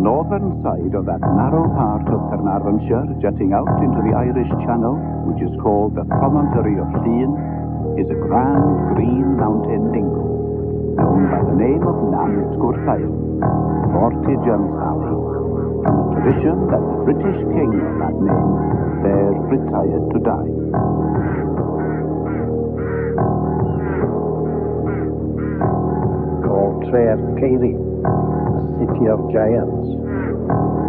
northern side of that narrow part of Carnarvonshire jutting out into the Irish Channel, which is called the Promontory of Llŷn, is a grand green mountain dingle, known by the name of Nant Gwrtheyrn, Vortigern's Valley, from a tradition that the British king of that name there retired to die. Called Tre'r Ceiri, the city of giants.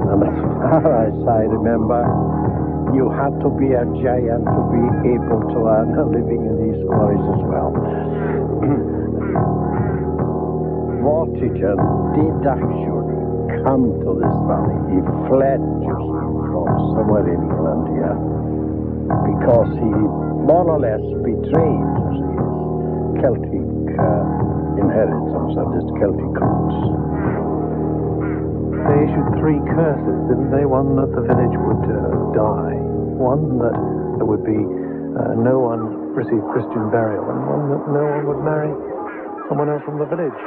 And as far as I remember, you had to be a giant to be able to earn a living in these quarries as well. Vortigern did actually come to this valley. He fled just from somewhere in England here because he more or less betrayed his Celtic inheritance and his Celtic roots. They issued 3 curses, didn't they? One that the village would die, one that there would be no one receive Christian burial, and one that no one would marry someone else from the village.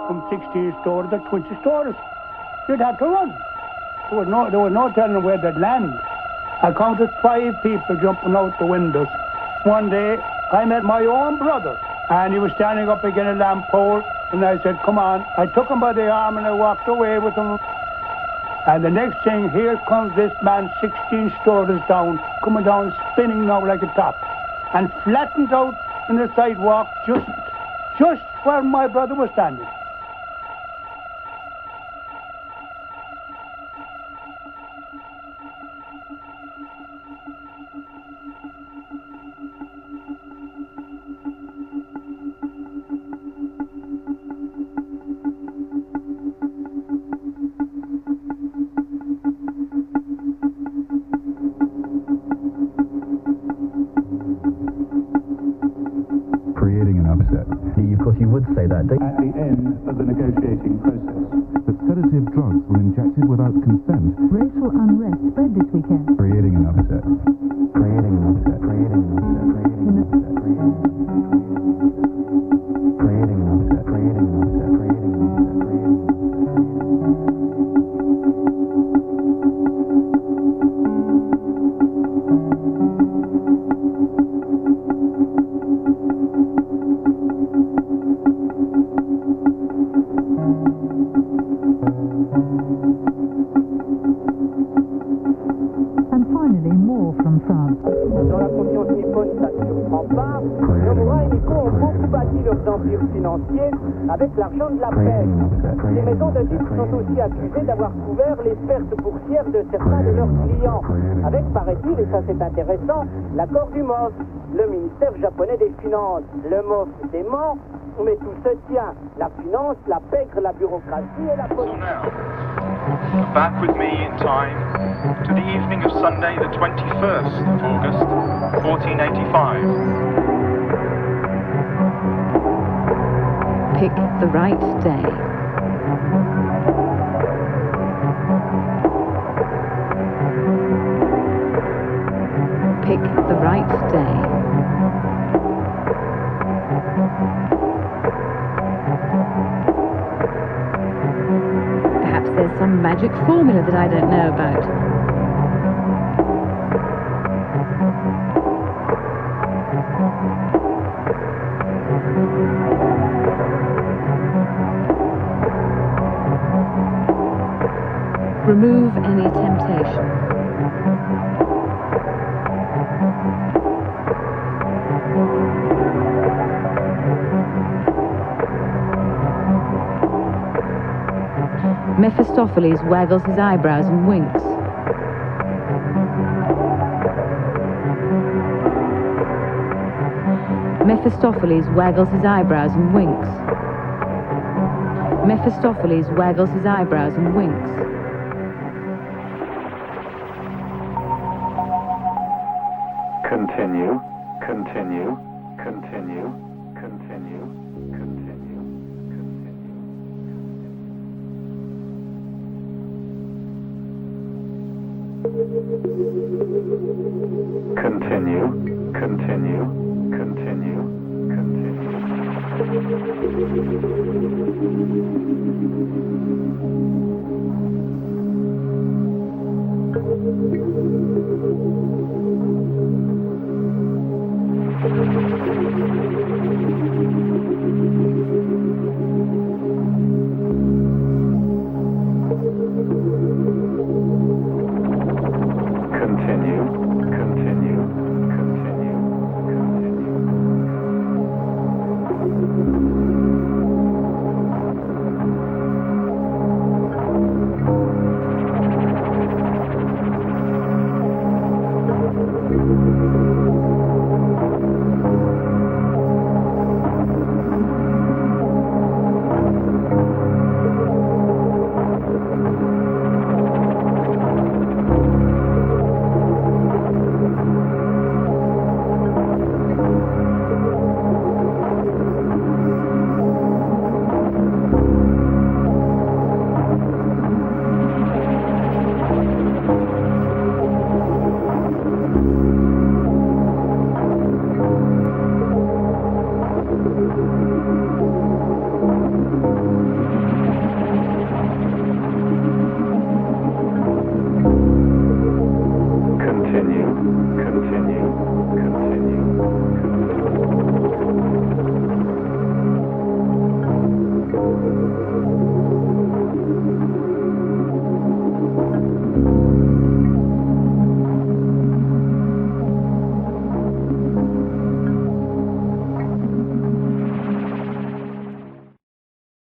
From 16 stories to 20 stories. You'd have to run. There was no telling where they'd land. I counted 5 people jumping out the windows. One day, I met my own brother, and he was standing up against a lamp pole, and I said, come on. I took him by the arm, and I walked away with him. And the next thing, here comes this man 16 stories down, coming down, spinning now like a top, and flattened out in the sidewalk just where my brother was standing. Creating an upset. Of course, you would say that. At the end of the negotiating process. That sedative drugs were injected without consent. Racial unrest spread this weekend. Creating an upset. Creating an upset. Creating an upset. Creating an upset. Creating an upset. Creating an upset. Creating an upset. Creating an upset. ça ne surprend pas, Nomura et Nikko ont beaucoup bâti leurs empires financiers avec l'argent de la pêche. Les maisons de disques sont aussi accusées d'avoir couvert les pertes boursières de certains de leurs clients, avec, paraît-il, et ça c'est intéressant, l'accord du MOF, le ministère japonais des Finances. Le MOF dément, mais tout se tient. La finance, la pègre, la bureaucratie et la politique. Back with me in time to the evening of Sunday, the 21st of August, 1485. Pick the right day. Pick the right day. Perhaps there's some magic formula that I don't know about. Remove any temptation. Mephistopheles waggles his eyebrows and winks. Mephistopheles waggles his eyebrows and winks. Mephistopheles waggles his eyebrows and winks. Continue, continue, continue, continue, continue, continue. Continue, continue, continue, continue.